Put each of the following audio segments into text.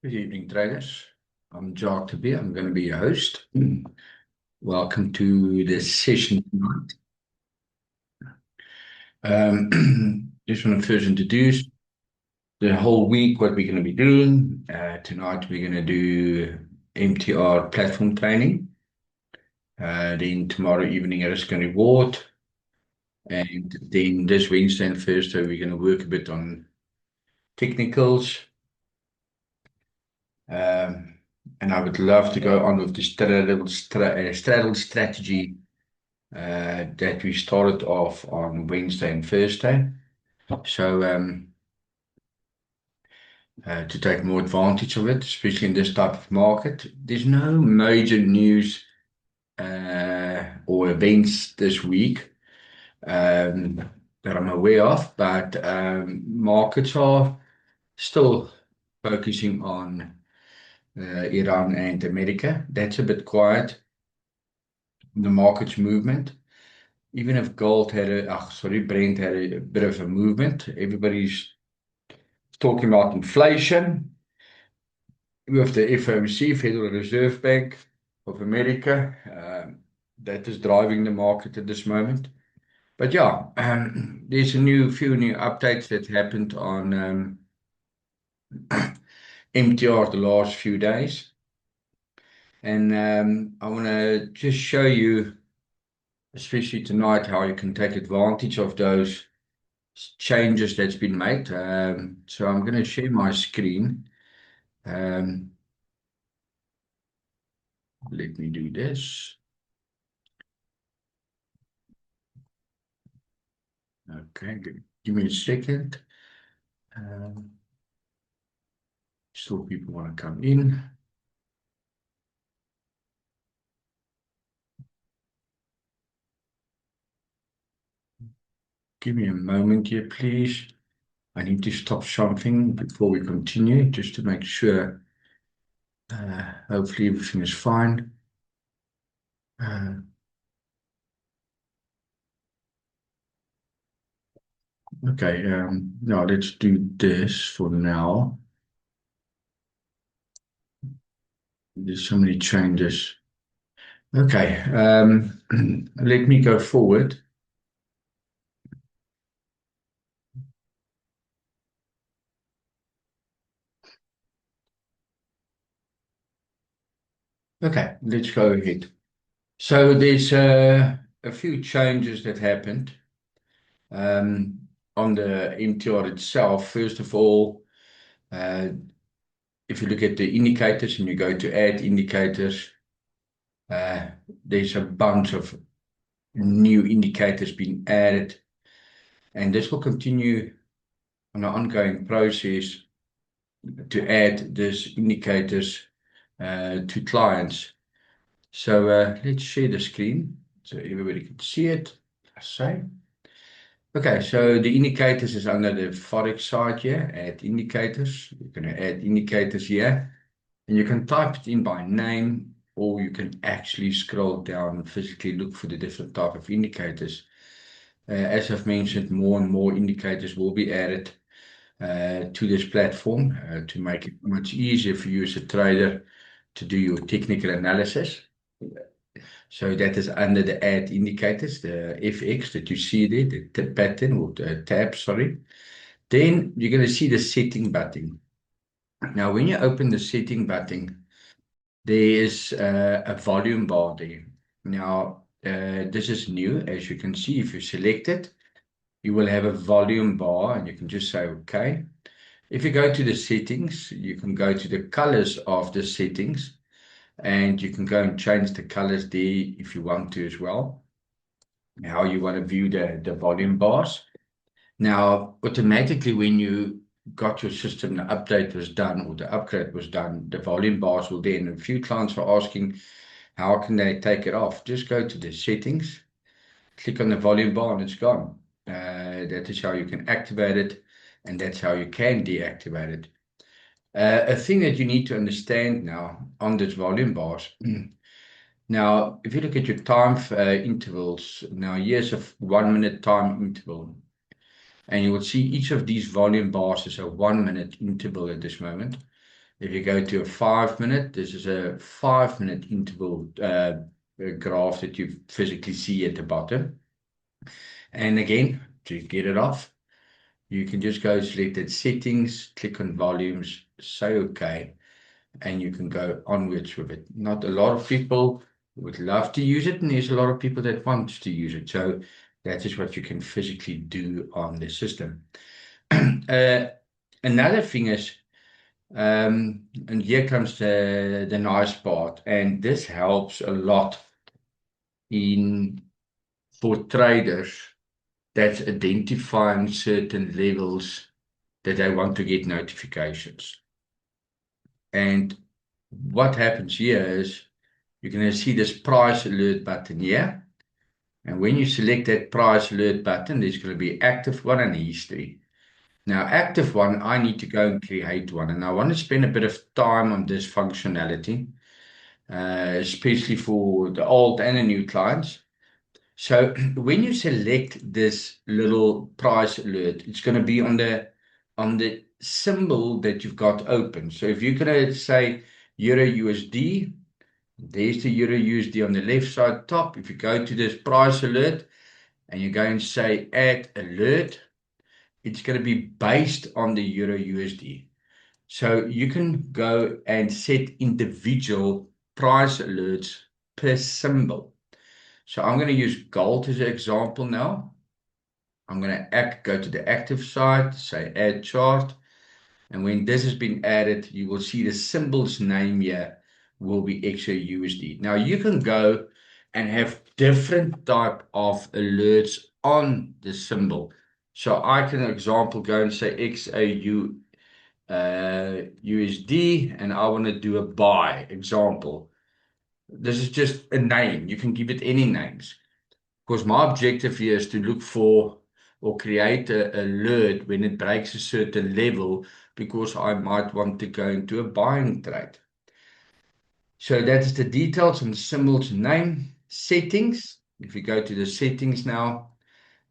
Good evening, traders. I'm Jacques de Beer. I'm going to be your host. Welcome to this session tonight. Just want to first introduce the whole week, what we're going to be doing. Tonight, we're going to do MTR platform training. Then tomorrow evening, a risk and reward. And then this Wednesday and Thursday, we're going to work a bit on technicals. And I would love to go on with the straddle strategy that we started off on Wednesday and Thursday. So to take more advantage of it, especially in this type of market. There's no major news or events this week that I'm aware of, but markets are still focusing on Iran and America. That's a bit quiet. The market's movement. Even if gold had Brent had a bit of a movement. Everybody's talking about inflation with the FOMC, Federal Reserve Bank of America. That is driving the market at this moment. But yeah, there's few new updates that happened on MTR the last few days. And I want to just show you, especially tonight, how you can take advantage of those changes that's been made. So I'm going to share my screen. Let me do this. Okay, give me a second. Still people want to come in. Give me a moment here, please. I need to stop something before we continue, just to make sure. Hopefully everything is fine. Okay, now let's do this for now. There's so many changes. Okay, let me go forward. Okay, let's go ahead. So there's a few changes that happened on the MTR itself. First of all, if you look at the indicators and you go to add indicators, there's a bunch of new indicators being added, and this will continue on an ongoing process to add these indicators to clients. So let's share the screen so everybody can see it. Okay, so the indicators is under the Forex side here, add indicators. You're going to add indicators here, and you can type it in by name, or you can actually scroll down and physically look for the different type of indicators. As I've mentioned, more and more indicators will be added to this platform to make it much easier for you as a trader to do your technical analysis. So that is under the add indicators, the FX that you see there, the pattern or the tab, sorry. Then you're going to see the setting button. Now, when you open the setting button, there is a volume bar there. Now, this is new. As you can see, if you select it, you will have a volume bar and you can just say, okay. If you go to the settings, you can go to the colors of the settings. And you can go and change the colors there if you want to as well. How you want to view the volume bars. Now, automatically when you got your system, the update was done or the upgrade was done, the volume bars will then. A few clients are asking, how can they take it off? Just go to the settings, click on the volume bar and it's gone. That is how you can activate it, and that's how you can deactivate it. A thing that you need to understand now on this volume bars. Now, if you look at your time intervals, now here's a 1 minute time interval. And you will see each of these volume bars is a 1 minute interval at this moment. If you go to a 5 minute, this is a 5 minute interval graph that you physically see at the bottom. And again, to get it off, you can just go select that settings, click on volumes, say OK, and you can go onwards with it. Not a lot of people would love to use it, and there's a lot of people that want to use it. So that is what you can physically do on the system. Another thing is, and here comes the nice part, and this helps a lot for traders that's identifying certain levels that they want to get notifications. And what happens here is you're going to see this price alert button here. And when you select that price alert button, there's going to be active one and history. Now, active one, I need to go and create one. And I want to spend a bit of time on this functionality, especially for the old and the new clients. So when you select this little price alert, it's going to be on the symbol that you've got open. So if you're going to say Euro USD, there's the Euro USD on the left side top. If you go to this price alert and you go and say add alert, it's going to be based on the Euro USD. So you can go and set individual price alerts per symbol. So I'm going to use gold as an example now. I'm going to go to the active side, say add chart. And when this has been added, you will see the symbol's name here will be XAUSD. Now you can go and have different type of alerts on the symbol. So I can, example, go and say XAU USD, and I want to do a buy example. This is just a name. You can give it any names. Because my objective here is to look for or create an alert when it breaks a certain level, because I might want to go into a buying trade. So that is the details on the symbol's name. Settings. If you go to the settings now,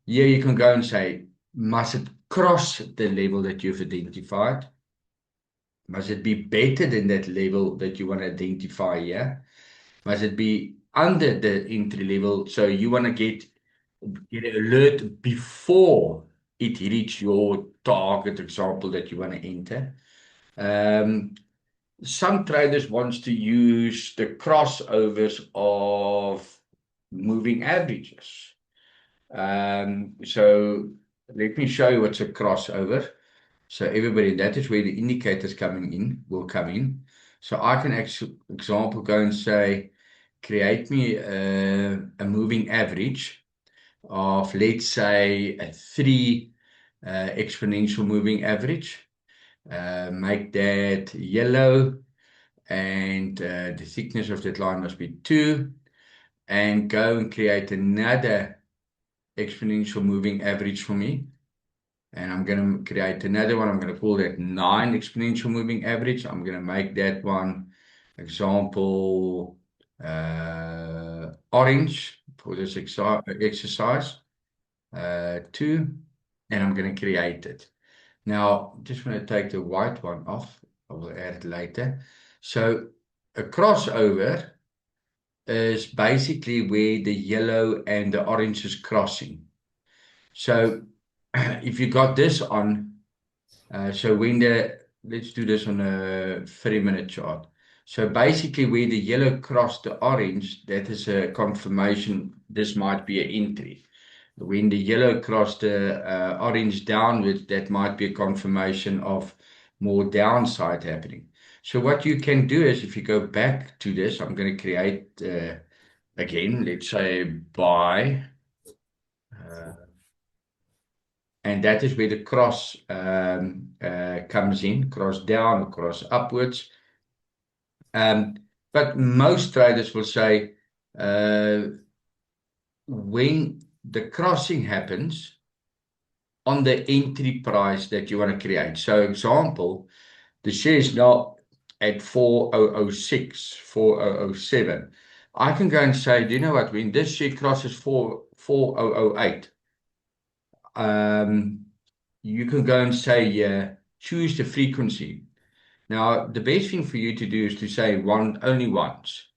here you can go and say, must it cross the level that you've identified? Must it be better than that level that you want to identify here? Must it be under the entry level? So you want to get an alert before it reaches your target example that you want to enter. Some traders want to use the crossovers of moving averages. So let me show you what's a crossover. So everybody, that is where the indicators will come in. So I can example go and say, create me a moving average of, let's say, a 3 exponential moving average. Make that yellow, and the thickness of that line must be 2. And go and create another exponential moving average for me. And I'm going to create another one. I'm going to call that 9 exponential moving average. I'm going to make that one, example, orange for this exercise, 2, and I'm going to create it. Now, I'm just going to take the white one off. I will add it later. So a crossover is basically where the yellow and the orange is crossing. So if you got this on, so let's do this on a 3-minute chart. So basically where the yellow crossed the orange, that is a confirmation this might be an entry. When the yellow crossed the orange downwards, that might be a confirmation of more downside happening. So what you can do is, if you go back to this, I'm going to create, again, let's say buy. And that is where the cross comes in, cross down, cross upwards. But most traders will say, when the crossing happens on the entry price that you want to create. So example, the share is now at 4006, 4007. I can go and say, do you know what, when this share crosses 4008, you can go and say, choose the frequency. Now, the best thing for you to do is to say only once.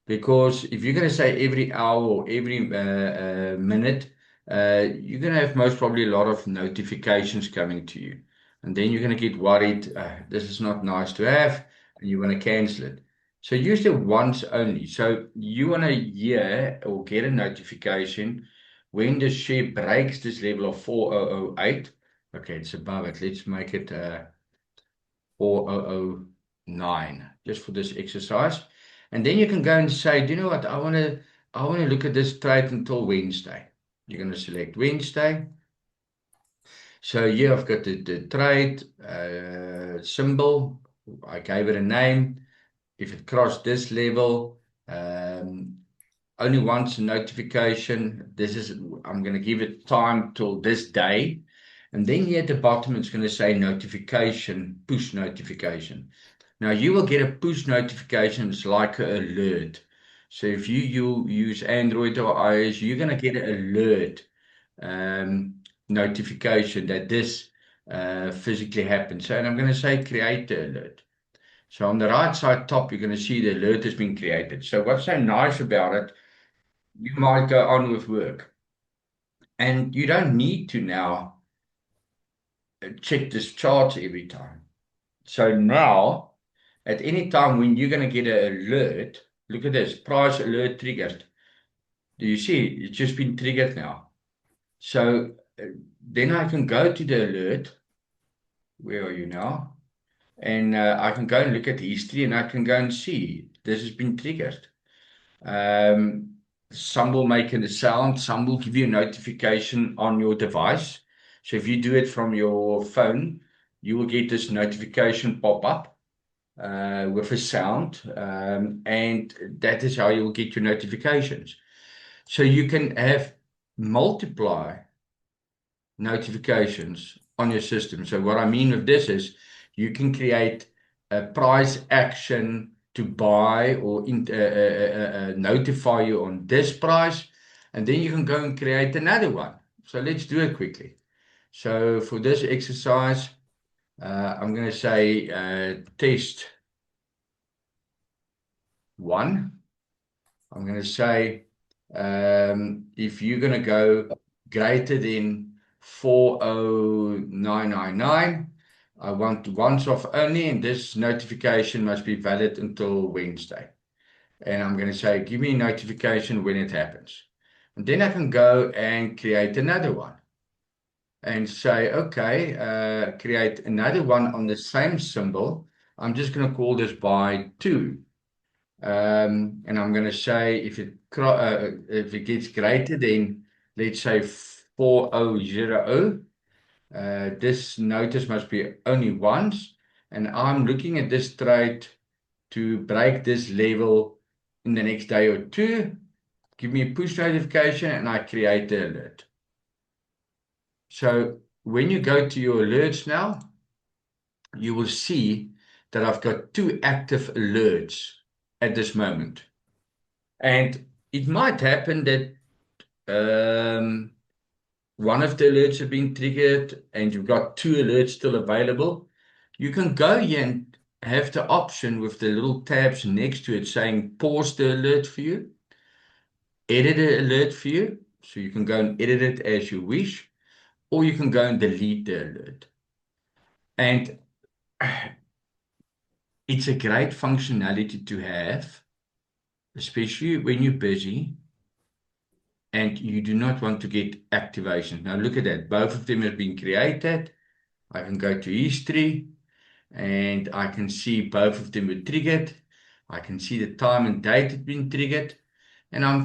Because if you're going to say every hour or every minute, you're going to have most probably a lot of notifications coming to you. And then you're going to get worried, this is not nice to have, and you want to cancel it. So use the once only. So you want to hear or get a notification when the share breaks this level of 4008. Okay, it's above it. Let's make it 4009 just for this exercise. And then you can go and say, do you know what? I want to look at this trade until Wednesday. You're going to select Wednesday. So here I've got the trade symbol. I gave it a name. If it crossed this level, only once a notification. I'm going to give it time till this day. And then here at the bottom, it's going to say notification, push notification. Now you will get a push notification. It's like an alert. So if you use Android or iOS, you're going to get an alert notification that this physically happened. So, and I'm going to say create the alert. So on the right side top, you're going to see the alert has been created. So what's so nice about it, you might go on with work and you don't need to now check this chart every time. So now, at any time when you're going to get an alert, look at this, price alert triggered. Do you see? It's just been triggered now. So then I can go to the alert. Where are you now? And I can go and look at the history and I can go and see this has been triggered. Some will make a sound, some will give you a notification on your device. So if you do it from your phone, you will get this notification pop up with a sound, and that is how you will get your notifications. So you can have multiply notifications on your system. So what I mean with this is you can create a price action to buy or notify you on this price, and then you can go and create another one. So let's do it quickly. So for this exercise, I'm going to say test 1. I'm going to say if you're going to go greater than 40999, I want once off only, and this notification must be valid until Wednesday. And I'm going to say, give me a notification when it happens. And then I can go and create another one and say, okay, create another one on the same symbol. I'm just going to call this by 2. And I'm going to say if it gets greater than, let's say, 4000, this notice must be only once. And I'm looking at this trade to break this level in the next day or 2. Give me a push notification and I create the alert. So when you go to your alerts now, you will see that I've got 2 active alerts at this moment. And it might happen that one of the alerts have been triggered and you've got 2 alerts still available. You can go here and have the option with the little tabs next to it saying pause the alert for you, edit the alert for you. So you can go and edit it as you wish, or you can go and delete the alert. And it's a great functionality to have, especially when you're busy and you do not want to get activation. Now look at that. Both of them have been created. I can go to history and I can see both of them were triggered. I can see the time and date had been triggered. And I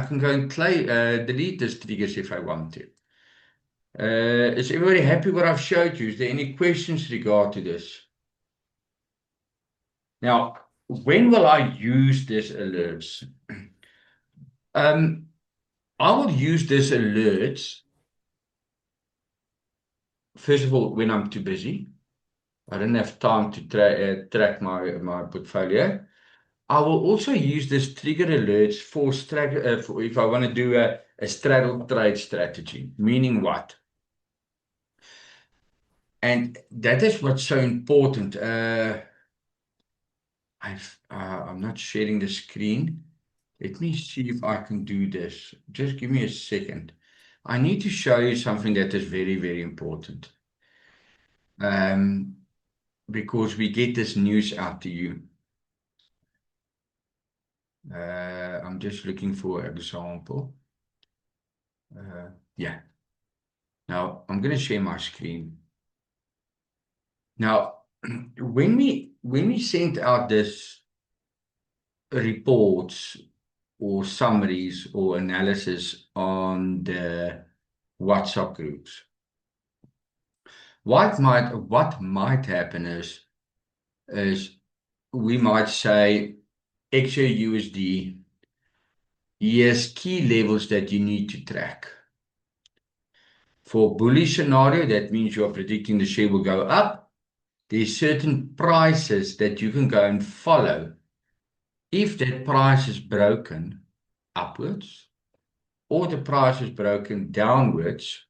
can go and delete these triggers if I want to. Is everybody happy what I've showed you? Is there any questions regard to this? Now, when will I use this alerts? I will use this alerts, first of all, when I'm too busy. I don't have time to track my portfolio. I will also use this trigger alerts for if I want to do a straddle trade strategy. Meaning what? And that is what's so important. I'm not sharing the screen. Let me see if I can do this. Just give me a second. I need to show you something that is very, very important. Because we get this news out to you. I'm just looking for an example. Yeah. Now I'm going to share my screen. Now, when we sent out this reports or summaries or analysis on the WhatsApp groups, what might happen is we might say XAUSD, here's key levels that you need to track. For bullish scenario, that means you are predicting the share will go up. There's certain prices that you can go and follow. If that price is broken upwards or the price is broken downwards,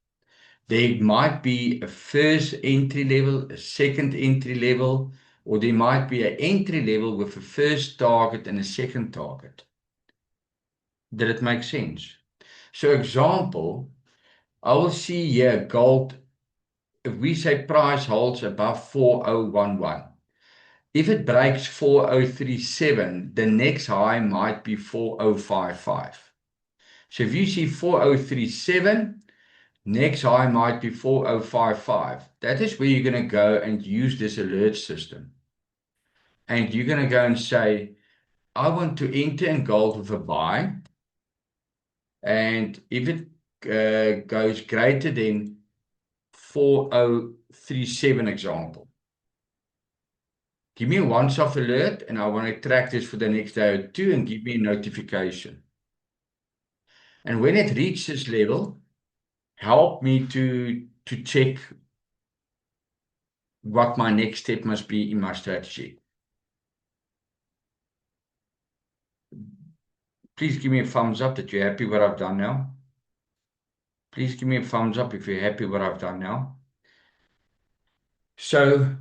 there might be a first entry level, a second entry level, or there might be an entry level with a first target and a second target. Did it make sense? So example, I will see here gold, if we say price holds above 4011, if it breaks 4037, the next high might be 4055. So if you see 4037, next high might be 4055. That is where you're going to go and use this alert system. And you're going to go and say, I want to enter in gold with a buy. And if it goes greater than 4037 example, give me a once-off alert, and I want to track this for the next day or two and give me a notification. And when it reaches this level, help me to check what my next step must be in my strategy. Please give me a thumbs up that you're happy what I've done now. Please give me a thumbs up if you're happy what I've done now. So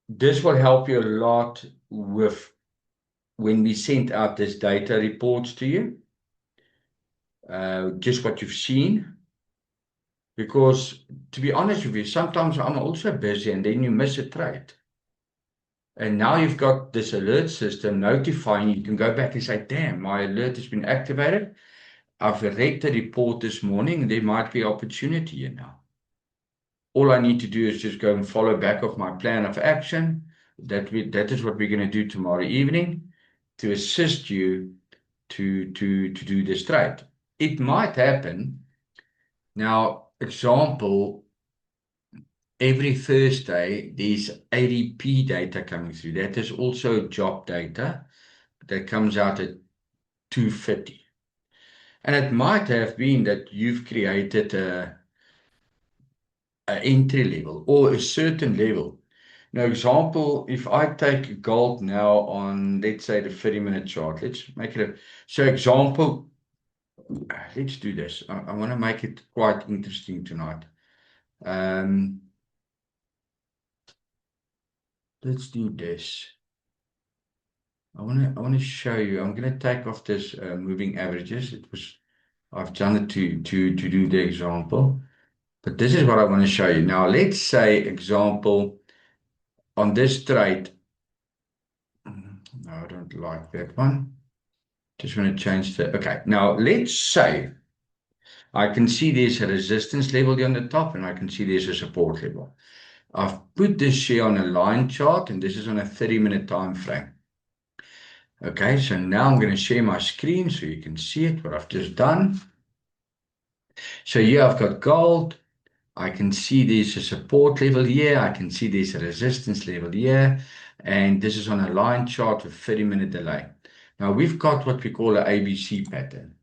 this will help you a lot with when we send out this data reports to you. Just what you've seen. Because to be honest with you, sometimes I'm also busy and then you miss a trade. And now you've got this alert system notifying you. You can go back and say, damn, my alert has been activated. I've read the report this morning. There might be opportunity here now. All I need to do is just go and follow back of my plan of action. That is what we're going to do tomorrow evening to assist you to do this trade. It might happen. Now, example, every Thursday, there's ADP data coming through. That is also job data that comes out at 2:30. And it might have been that you've created a entry level or a certain level. Now, example, if I take gold now on, let's say, the 30-minute chart, let's make it so example, let's do this. I want to make it quite interesting tonight. Let's do this. I want to show you. I'm going to take off this moving averages. I've done it to do the example, but this is what I want to show you. Now, let's say example on this trade. No, I don't like that one. Just want to change the, okay. Now, let's say I can see there's a resistance level here on the top and I can see there's a support level. I've put this share on a line chart and this is on a 30-minute time frame. Okay, so now I'm going to share my screen so you can see it, what I've just done. So here I've got gold. I can see there's a support level here. I can see there's a resistance level here. And this is on a line chart with 30-minute delay. Now we've got what we call an ABC pattern.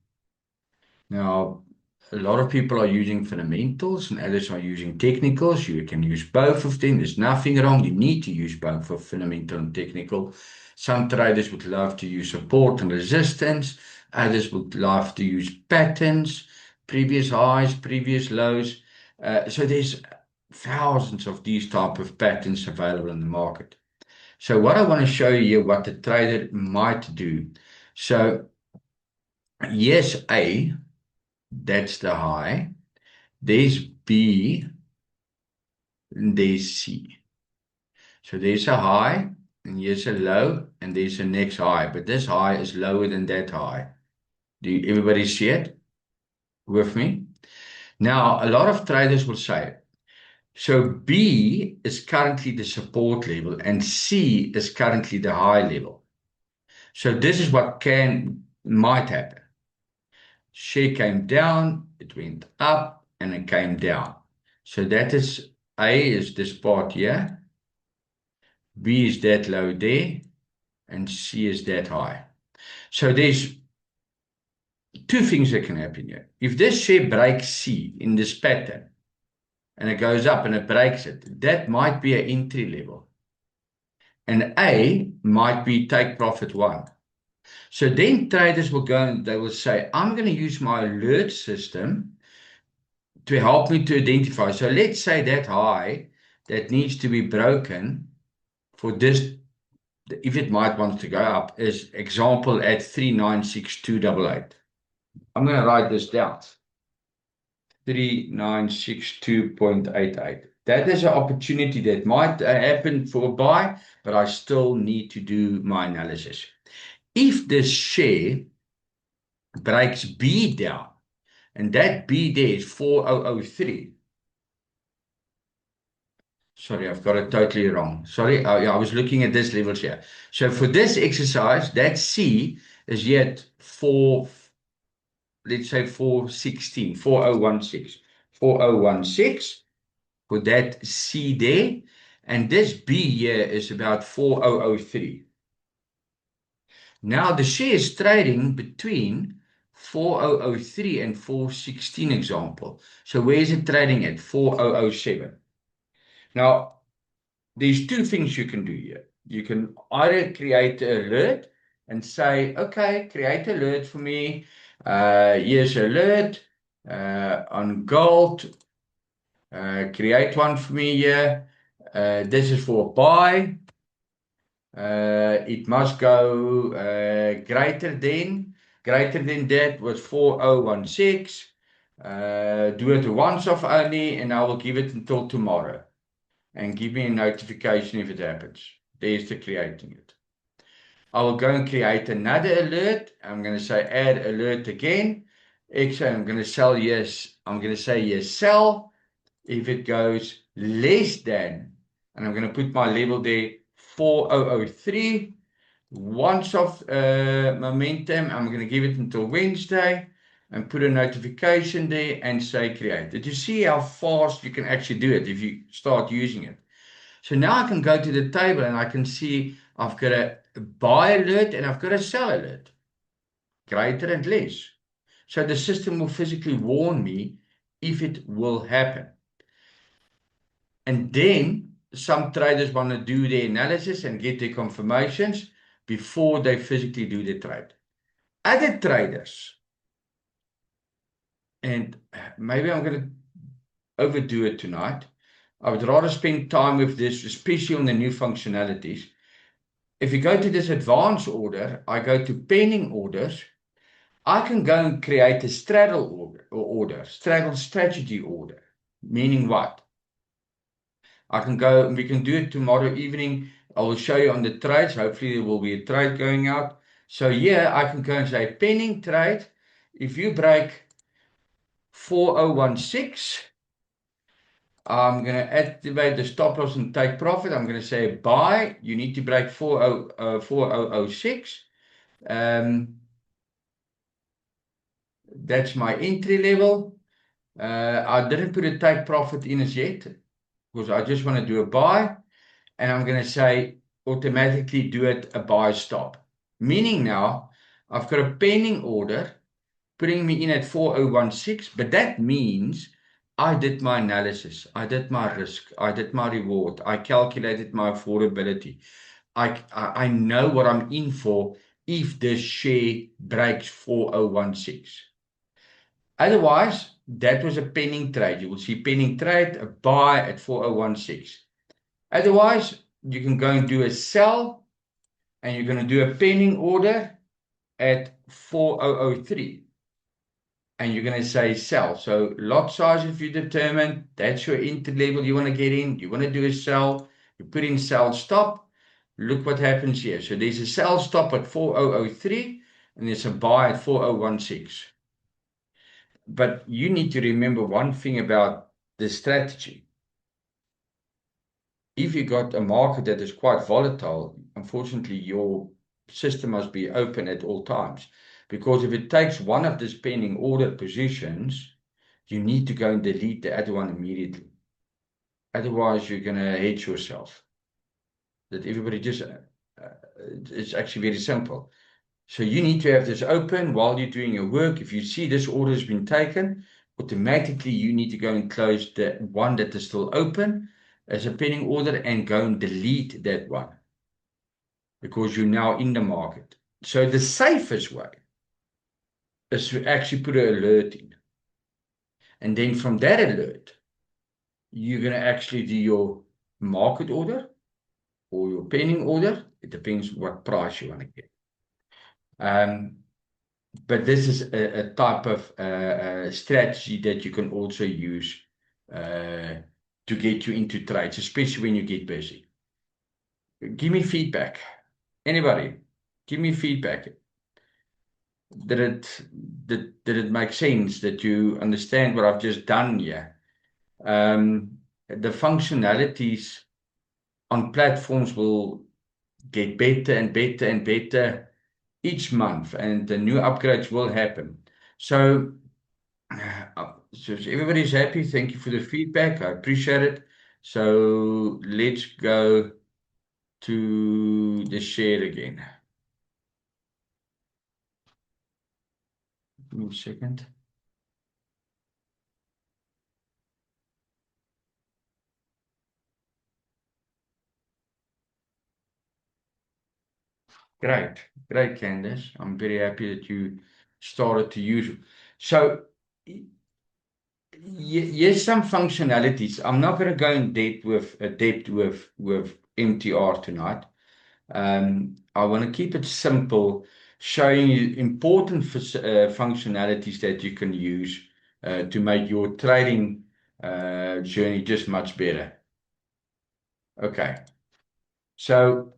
Now, a lot of people are using fundamentals and others are using technicals. You can use both of them. There's nothing wrong. You need to use both of fundamental and technical. Some traders would love to use support and resistance. Others would love to use patterns, previous highs, previous lows. So there's thousands of these type of patterns available in the market. So what I want to show you what the trader might do. So yes, A, that's the high. There's B, and there's C. So there's a high, and here's a low, and there's a next high. But this high is lower than that high. Everybody see it with me? Now, a lot of traders will say, so B is currently the support level, and C is currently the high level. So this is what might happen. Share came down, it went up, and it came down. So that is A is this part here, B is that low there, and C is that high. So there's two things that can happen here. If this share breaks C in this pattern, and it goes up and it breaks it, that might be an entry level. And A might be take profit one. So then traders will go and they will say, I'm going to use my alert system to help me to identify. So let's say that high that needs to be broken for this, if it might want to go up, is example at 396288. I'm going to write this down. 3962.88. That is an opportunity that might happen for a buy, but I still need to do my analysis. If this share breaks B down, and that B there is 4003. Sorry, I've got it totally wrong. Sorry, I was looking at this levels here. So for this exercise, that C is yet 4, let's say 416, 4016. 4016 for that C there. And this B here is about 4003. Now the share is trading between 4003 and 416 example. So where is it trading at? 4007. Now, there's two things you can do here. You can either create an alert and say, okay, create an alert for me. Here's an alert on gold. Create one for me here. This is for a buy. It must go greater than that was 4016. Do it once off only, and I will give it until tomorrow. And give me a notification if it happens. There's the creating it. I will go and create another alert. I'm going to say add alert again. I'm going to sell yes. I'm going to say yes, sell. If it goes less than, and I'm going to put my label there, 4003. Once off momentum, I'm going to give it until Wednesday and put a notification there and say create. Did you see how fast you can actually do it if you start using it? So now I can go to the table and I can see I've got a buy alert and I've got a sell alert, greater and less. So the system will physically warn me if it will happen. And then some traders want to do their analysis and get their confirmations before they physically do the trade. Other traders, and maybe I'm going to overdo it tonight. I would rather spend time with this, especially on the new functionalities. If you go to this advanced order, I go to pending orders. I can go and create a straddle order, straddle strategy order. Meaning what? I can go, and we can do it tomorrow evening. I will show you on the trades. Hopefully there will be a trade going out. So here I can go and say pending trade. If you break 4016, I'm going to activate the stop loss and take profit. I'm going to say buy. You need to break 4006. That's my entry level. I didn't put a take profit in as yet because I just want to do a buy. And I'm going to say automatically do it a buy stop. Meaning now I've got a pending order putting me in at 4016, but that means I did my analysis, I did my risk, I did my reward, I calculated my affordability. I know what I'm in for if this share breaks 4016. Otherwise, that was a pending trade. You will see pending trade, a buy at 4016. Otherwise, you can go and do a sell, and you're going to do a pending order at 4003. And you're going to say sell. So lot size, if you determine, that's your enter level you want to get in. You want to do a sell. You put in sell stop. Look what happens here. So there's a sell stop at 4003 and there's a buy at 4016. But you need to remember one thing about the strategy. If you got a market that is quite volatile, unfortunately, your system must be open at all times. Because if it takes one of these pending order positions, you need to go and delete the other one immediately. Otherwise, you're going to hate yourself. That everybody just, it's actually very simple. So you need to have this open while you're doing your work. If you see this order has been taken, automatically you need to go and close the one that is still open as a pending order and go and delete that one because you're now in the market. So the safest way is to actually put an alert in. And then from that alert, you're going to actually do your market order or your pending order. It depends what price you want to get. But this is a type of strategy that you can also use to get you into trades, especially when you get busy. Give me feedback. Anybody, give me feedback. Did it make sense? That you understand what I've just done here? The functionalities on platforms will get better and better and better each month, and the new upgrades will happen. So if everybody's happy, thank you for the feedback. I appreciate it. So let's go to the share again. Give me a second. Great, Candace. I'm very happy that you started to use it. So yes, some functionalities. I'm not going to go in depth with MTR tonight. I want to keep it simple, showing you important functionalities that you can use to make your trading journey just much better. Okay, so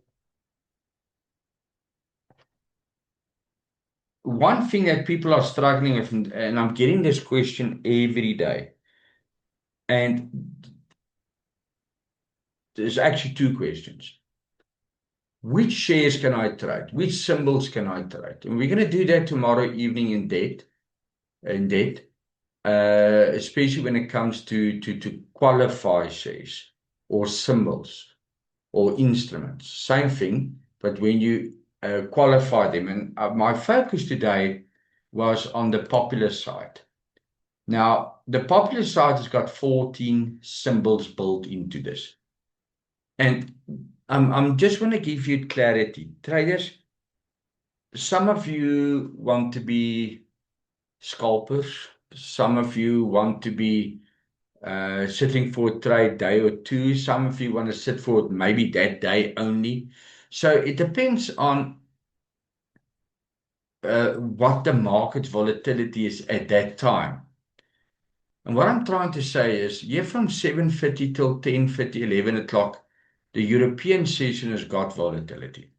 one thing that people are struggling with, and I'm getting this question every day, and there's actually two questions. Which shares can I trade? Which symbols can I trade? And we're going to do that tomorrow evening in depth, especially when it comes to qualify shares or symbols or instruments. Same thing, but when you qualify them. And my focus today was on the popular side. Now, the popular side has got 14 symbols built into this. And I'm just want to give you clarity. Traders, some of you want to be scalpers. Some of you want to be sitting for a trade day or two. Some of you want to sit for it maybe that day only. So it depends on what the market volatility is at that time. And what I'm trying to say is, here from 7:30 till 10:30, 11 o'clock, the European session has got volatility.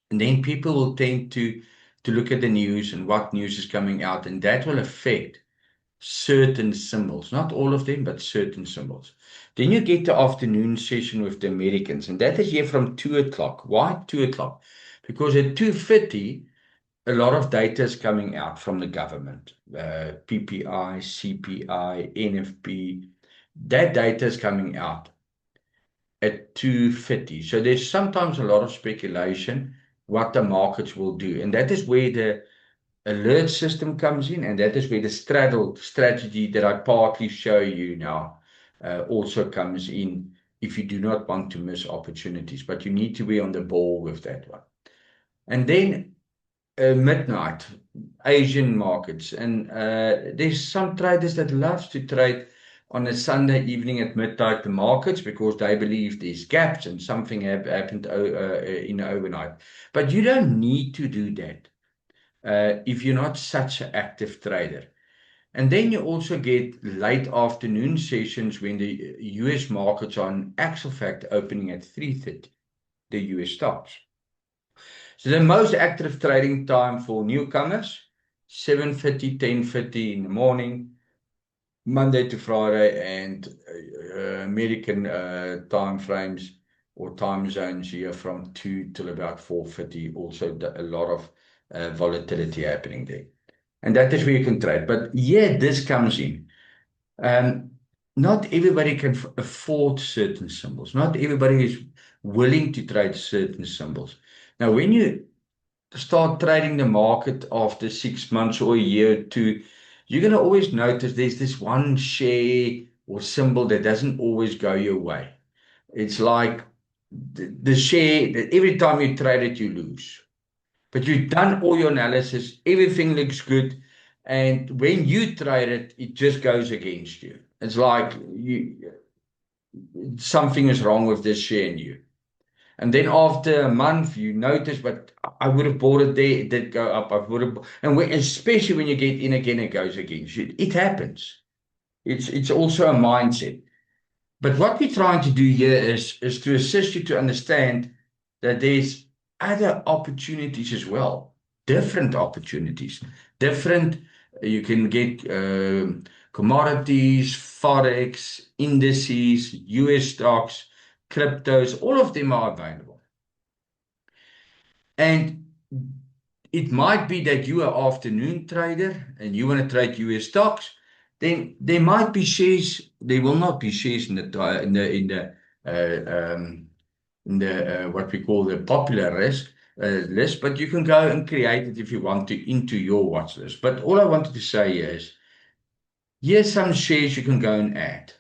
And then people will tend to look at the news and what news is coming out, and that will affect certain symbols, not all of them, but certain symbols. Then you get the afternoon session with the Americans, and that is here from 2 o'clock. Why 2 o'clock? Because at 2:30, a lot of data is coming out from the government, PPI, CPI, NFP. That data is coming out at 2:30. So there's sometimes a lot of speculation what the markets will do. And that is where the alert system comes in, and that is where the straddle strategy that I partly show you now also comes in if you do not want to miss opportunities. But you need to be on the ball with that one. And then midnight, Asian markets. And there's some traders that loves to trade on a Sunday evening at midnight the markets because they believe there's gaps and something happened in the overnight. But you don't need to do that if you're not such an active trader. And then you also get late afternoon sessions when the US markets are in actual fact opening at 3:30, the US stocks. So the most active trading time for newcomers, 7:30, 10:30 in the morning, Monday to Friday, and American time frames or time zones here from 2 till about 4:30. Also a lot of volatility happening there. And that is where you can trade. But yeah, this comes in. Not everybody can afford certain symbols. Not everybody is willing to trade certain symbols. Now, when you start trading the market after 6 months or a year or two, you're going to always notice there's this one share or symbol that doesn't always go your way. It's like the share that every time you trade it, you lose. But you've done all your analysis, everything looks good, and when you trade it, it just goes against you. It's like something is wrong with this share in you. And then after a month, you notice, but I would have bought it there, it did go up. I would have, especially when you get in again, it goes against you. It happens. It's also a mindset. But what we're trying to do here is to assist you to understand that there's other opportunities as well, different opportunities, different. You can get commodities, forex, indices, US stocks, cryptos, all of them are available. And it might be that you are an afternoon trader and you want to trade US stocks. Then there might be shares. There will not be shares in the what we call the popular list, but you can go and create it if you want to into your watch list. But all I wanted to say is, here's some shares you can go and add.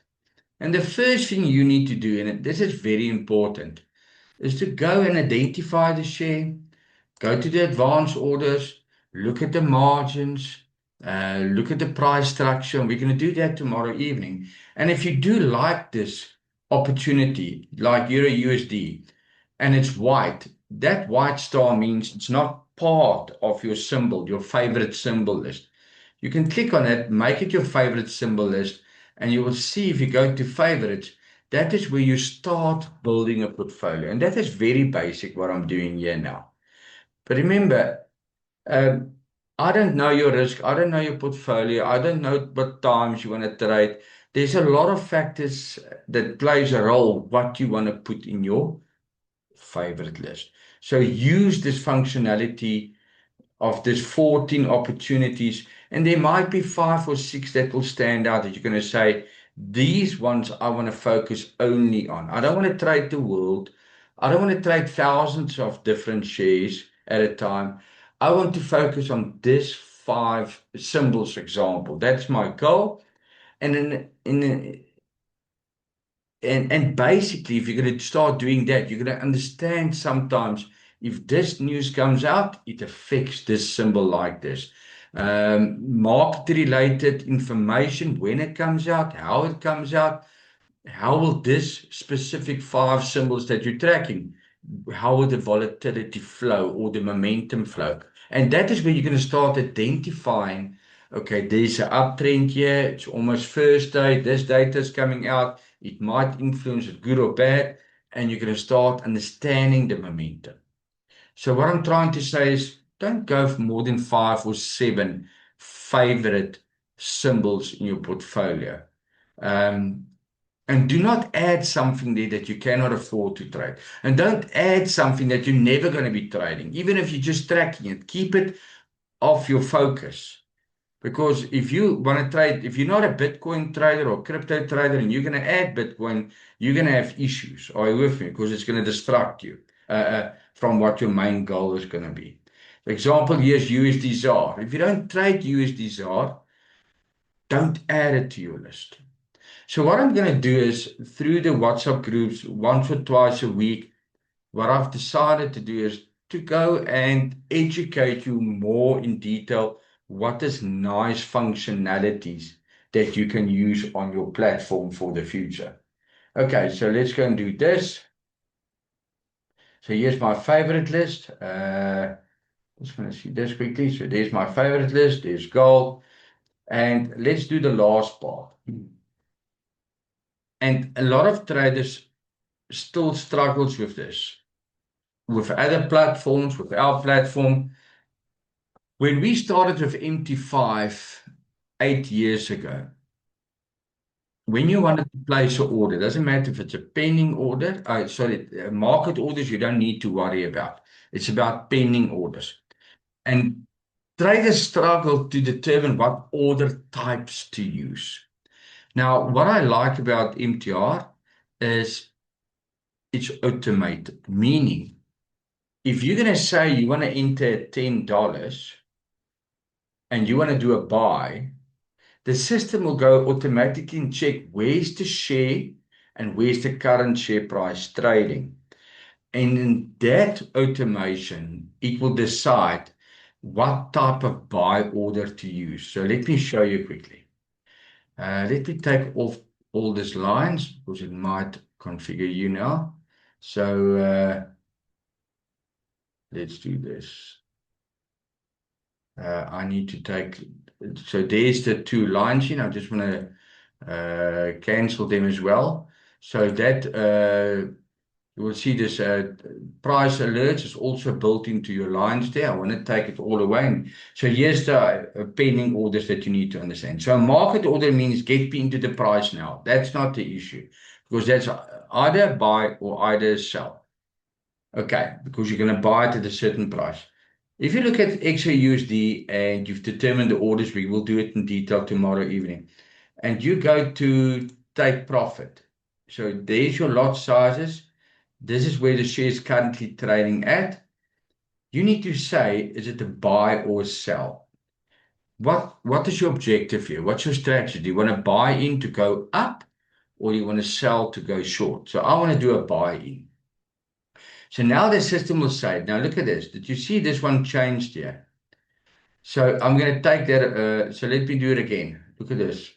And the first thing you need to do, and this is very important, is to go and identify the share. Go to the advanced orders, look at the margins, look at the price structure. And we're going to do that tomorrow evening. And if you do like this opportunity, like Euro USD, and it's white, that white star means it's not part of your symbol, your favorite symbol list. You can click on it, make it your favorite symbol list, and you will see if you go to favorites, that is where you start building a portfolio. And that is very basic what I'm doing here now. But remember, I don't know your risk. I don't know your portfolio. I don't know what times you want to trade. There's a lot of factors that plays a role what you want to put in your favorite list. So use this functionality of this 14 opportunities, and there might be 5 or 6 that will stand out that you're going to say, these ones I want to focus only on. I don't want to trade the world. I don't want to trade thousands of different shares at a time. I want to focus on this 5 symbols, for example. That's my goal. And basically, if you're going to start doing that, you're going to understand sometimes if this news comes out, it affects this symbol like this. Market-related information, when it comes out, how it comes out, how will this specific 5 symbols that you're tracking, how will the volatility flow or the momentum flow? And that is where you're going to start identifying, okay, there's an uptrend here, it's almost Thursday, this data is coming out, it might influence it good or bad, and you're going to start understanding the momentum. So what I'm trying to say is, don't go for more than 5 or 7 favorite symbols in your portfolio. And do not add something there that you cannot afford to trade. And don't add something that you're never going to be trading. Even if you're just tracking it, keep it off your focus. Because if you want to trade, if you're not a Bitcoin trader or crypto trader and you're going to add Bitcoin, you're going to have issues. Are you with me? Because it's going to distract you from what your main goal is going to be. For example, here's USD ZAR. If you don't trade USD ZAR, don't add it to your list. So what I'm going to do is through the WhatsApp groups once or twice a week, what I've decided to do is to go and educate you more in detail what is nice functionalities that you can use on your platform for the future. Okay, so let's go and do this. So here's my favorite list. Just going to see this quickly. So there's my favorite list. There's gold. And let's do the last part. And a lot of traders still struggles with this. With other platforms, with our platform. When we started with MT5 8 years ago, when you wanted to place an order, doesn't matter if it's a pending order, market orders you don't need to worry about. It's about pending orders. And traders struggle to determine what order types to use. Now, what I like about MTR is it's automated, meaning if you're going to say you want to enter $10 and you want to do a buy, the system will go automatically and check where's the share and where's the current share price trading. And in that automation, it will decide what type of buy order to use. So let me show you quickly. Let me take off all these lines because it might configure you now. So let's do this. I need to take, so there's the two lines here. I just want to cancel them as well. So that you will see this price alerts is also built into your lines there. I want to take it all away. And so here's the pending orders that you need to understand. So a market order means get into the price now. That's not the issue because that's either buy or either sell. Okay, because you're going to buy it at a certain price. If you look at XAUSD and you've determined the orders, we will do it in detail tomorrow evening. And you go to take profit. So there's your lot sizes. This is where the share is currently trading at. You need to say, is it a buy or a sell? What is your objective here? What's your strategy? Do you want to buy in to go up or you want to sell to go short? So I want to do a buy in. So now the system will say, now look at this. Did you see this one changed here? So I'm going to take that. So let me do it again. Look at this.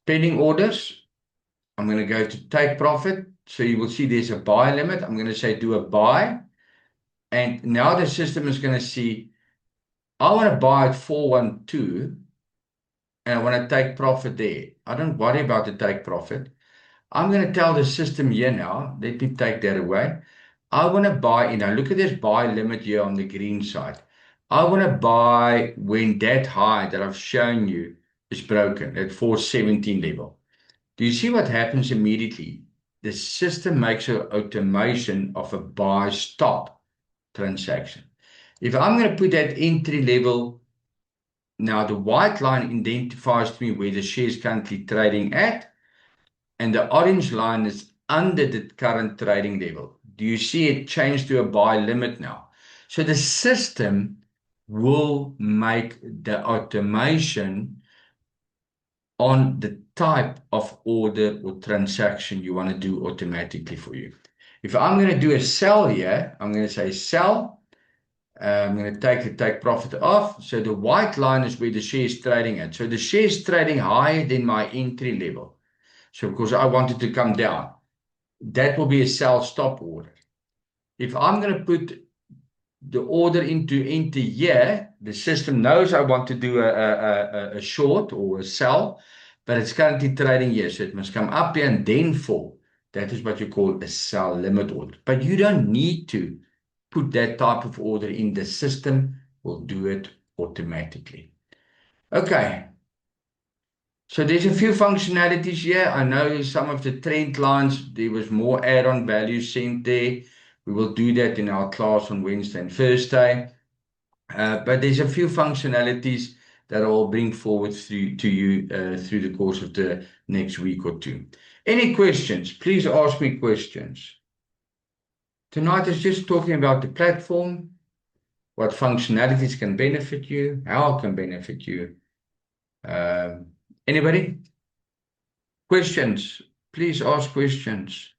Pending orders. I'm going to go to take profit. So you will see there's a buy limit. I'm going to say do a buy. And now the system is going to see, I want to buy at 412 and I want to take profit there. I don't worry about the take profit. I'm going to tell the system here now, let me take that away. I want to buy in. Now look at this buy limit here on the green side. I want to buy when that high that I've shown you is broken at 417 level. Do you see what happens immediately? The system makes an automation of a buy stop transaction. If I'm going to put that entry level, now the white line identifies to me where the share is currently trading at, and the orange line is under the current trading level. Do you see it change to a buy limit now? So the system will make the automation on the type of order or transaction you want to do automatically for you. If I'm going to do a sell here, I'm going to say sell. I'm going to take the take profit off. So the white line is where the share is trading at. So the share is trading higher than my entry level. So because I want it to come down, that will be a sell stop order. If I'm going to put the order into enter here, the system knows I want to do a short or a sell, but it's currently trading here. So it must come up here and then fall. That is what you call a sell limit order. But you don't need to put that type of order in. The system will do it automatically. Okay. So there's a few functionalities here. I know some of the trend lines, there was more add-on value sent there. We will do that in our class on Wednesday and Thursday. But there's a few functionalities that I'll bring forward to you through the course of the next week or two. Any questions? Please ask me questions. Tonight is just talking about the platform, what functionalities can benefit you, how it can benefit you. Anybody? Questions? Please ask questions.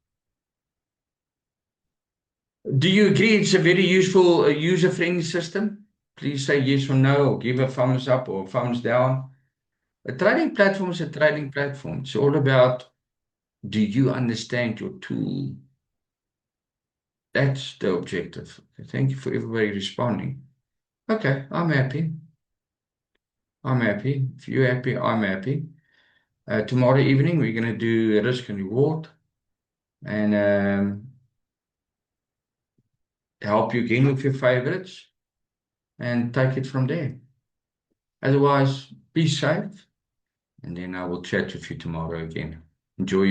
Do you agree it's a very useful, user-friendly system? Please say yes or no, or give a thumbs up or thumbs down. A trading platform is a trading platform. It's all about, do you understand your tool? That's the objective. Thank you for everybody responding. Okay, I'm happy. I'm happy. If you're happy, I'm happy. Tomorrow evening, we're going to do a risk and reward and help you again with your favorites and take it from there. Otherwise, be safe, and then I will chat with you tomorrow again. Enjoy.